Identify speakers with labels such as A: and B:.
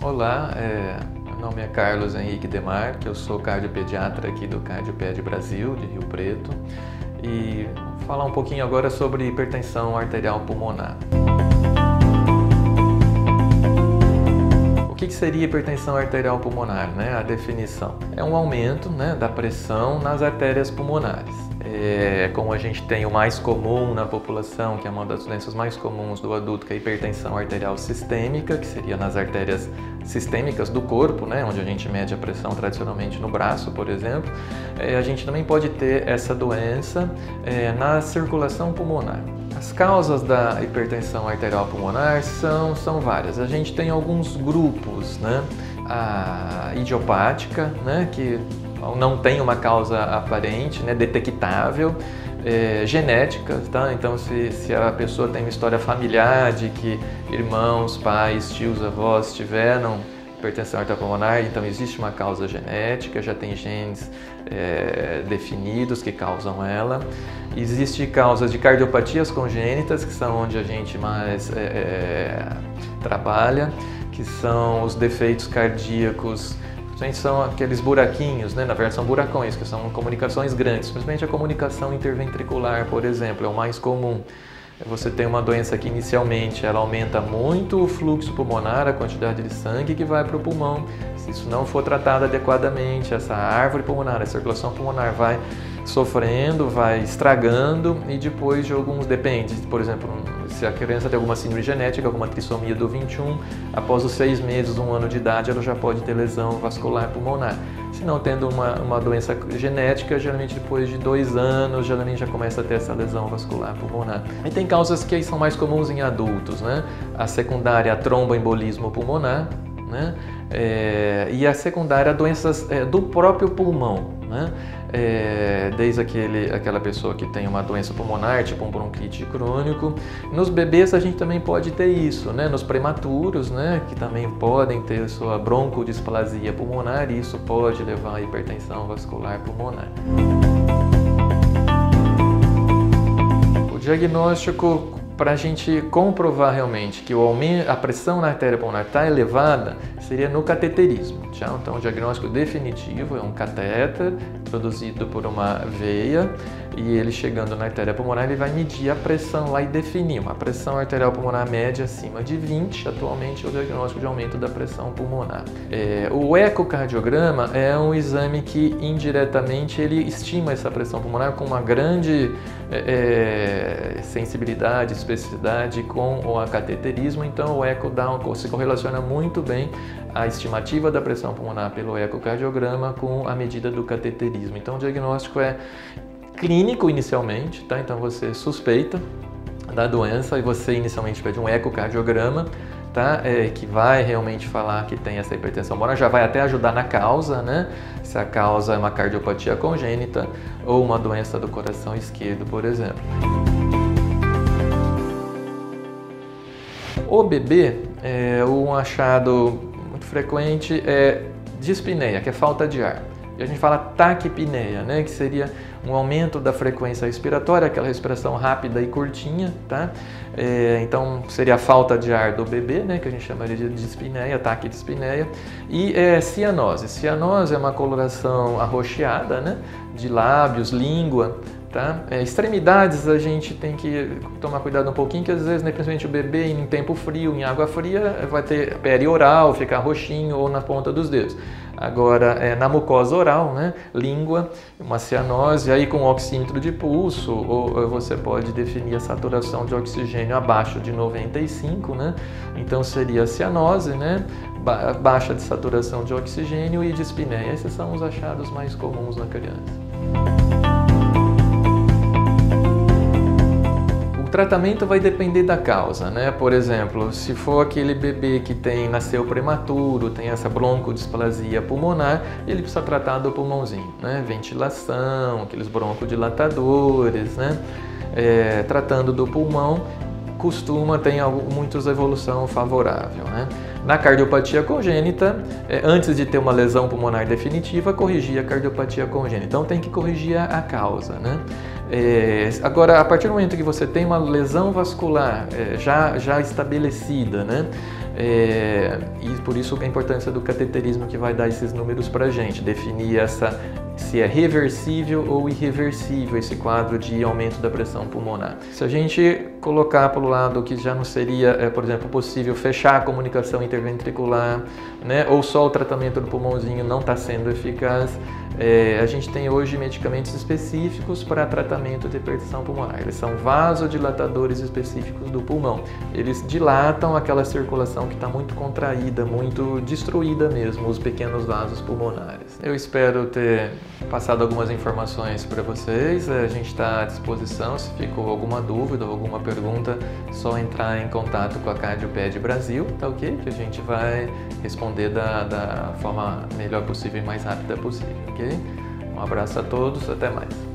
A: Olá, meu nome é Carlos Henrique Demarque, eu sou cardiopediatra aqui do Cardioped Brasil, de Rio Preto, e vou falar um pouquinho agora sobre hipertensão arterial pulmonar. O que seria hipertensão arterial pulmonar, né? A definição é um aumento, né, da pressão nas artérias pulmonares. Como a gente tem o mais comum na população, que é uma das doenças mais comuns do adulto, que é a hipertensão arterial sistêmica, que seria nas artérias sistêmicas do corpo, né, onde a gente mede a pressão tradicionalmente no braço, por exemplo, a gente também pode ter essa doença na circulação pulmonar. As causas da hipertensão arterial pulmonar são várias. A gente tem alguns grupos, né? A idiopática, né, que não tem uma causa aparente, né, detectável, genética, tá? Então, se a pessoa tem uma história familiar de que irmãos, pais, tios, avós tiveram hipertensão arterial pulmonar, então existe uma causa genética, já tem genes definidos que causam ela. Existem causas de cardiopatias congênitas, que são onde a gente mais trabalha, que são os defeitos cardíacos. São aqueles buraquinhos, né? Na verdade são buracões, que são comunicações grandes, principalmente a comunicação interventricular, por exemplo, é o mais comum. Você tem uma doença que inicialmente ela aumenta muito o fluxo pulmonar, a quantidade de sangue que vai para o pulmão. Se isso não for tratado adequadamente, essa árvore pulmonar, a circulação pulmonar vai sofrendo, vai estragando e depois de alguns, depende, por exemplo, se a criança tem alguma síndrome genética, alguma trissomia do 21, após os 6 meses, 1 ano de idade, ela já pode ter lesão vascular pulmonar. Se não tendo uma doença genética, geralmente depois de 2 anos, geralmente já começa a ter essa lesão vascular pulmonar. E tem causas que são mais comuns em adultos, né? A secundária, a tromboembolismo pulmonar, né? E a secundária, doenças do próprio pulmão, né? Desde aquela pessoa que tem uma doença pulmonar, tipo um bronquite crônico. Nos bebês a gente também pode ter isso, né? Nos prematuros, né? Que também podem ter sua broncodisplasia pulmonar e isso pode levar à hipertensão vascular pulmonar. O diagnóstico, para a gente comprovar realmente que a pressão na artéria pulmonar está elevada, seria no cateterismo. Então, o diagnóstico definitivo é um catéter produzido por uma veia e ele chegando na artéria pulmonar, ele vai medir a pressão lá e definir uma pressão arterial pulmonar média acima de 20, atualmente é o diagnóstico de aumento da pressão pulmonar. O ecocardiograma é um exame que indiretamente ele estima essa pressão pulmonar com uma grande sensibilidade, especificidade com o cateterismo, então o eco se correlaciona muito bem a estimativa da pressão pulmonar pelo ecocardiograma com a medida do cateterismo. Então o diagnóstico é clínico inicialmente, tá? Então você suspeita da doença e você inicialmente pede um ecocardiograma, tá? Que vai realmente falar que tem essa hipertensão pulmonar, já vai até ajudar na causa, né? Se a causa é uma cardiopatia congênita ou uma doença do coração esquerdo, por exemplo. O bebê, um achado muito frequente é dispneia, que é falta de ar. E a gente fala taquipneia, né, que seria um aumento da frequência respiratória, aquela respiração rápida e curtinha, tá? Então seria a falta de ar do bebê, né, que a gente chamaria de dispneia, taquidispneia. E cianose. Cianose é uma coloração arroxeada, né, de lábios, língua. Tá? Extremidades a gente tem que tomar cuidado um pouquinho, que às vezes, né, principalmente o bebê em tempo frio, em água fria, vai ter pele oral, ficar roxinho ou na ponta dos dedos. Agora, na mucosa oral, né, língua, uma cianose, aí com oxímetro de pulso, ou você pode definir a saturação de oxigênio abaixo de 95, né? Então seria cianose, né, baixa de saturação de oxigênio e dispneia. Esses são os achados mais comuns na criança. O tratamento vai depender da causa, né? Por exemplo, se for aquele bebê que nasceu prematuro, tem essa broncodisplasia pulmonar, ele precisa tratar do pulmãozinho, né? Ventilação, aqueles broncodilatadores, né? Tratando do pulmão, tem muitas evolução favorável, né? Na cardiopatia congênita, antes de ter uma lesão pulmonar definitiva, corrigir a cardiopatia congênita. Então tem que corrigir a causa, né? Agora, a partir do momento que você tem uma lesão vascular já estabelecida, né? E por isso a importância do cateterismo, que vai dar esses números para a gente, definir se é reversível ou irreversível esse quadro de aumento da pressão pulmonar. Se a gente colocar pelo lado que já não seria, por exemplo, possível fechar a comunicação interventricular, né, ou só o tratamento do pulmãozinho não está sendo eficaz, a gente tem hoje medicamentos específicos para tratamento de hipertensão pulmonar. Eles são vasodilatadores específicos do pulmão. Eles dilatam aquela circulação que está muito contraída, muito destruída mesmo, os pequenos vasos pulmonares. Eu espero ter passado algumas informações para vocês. A gente está à disposição. Se ficou alguma dúvida ou alguma pergunta, só entrar em contato com a Cardioped Brasil, tá ok? Que a gente vai responder da forma melhor possível e mais rápida possível, ok? Um abraço a todos, até mais.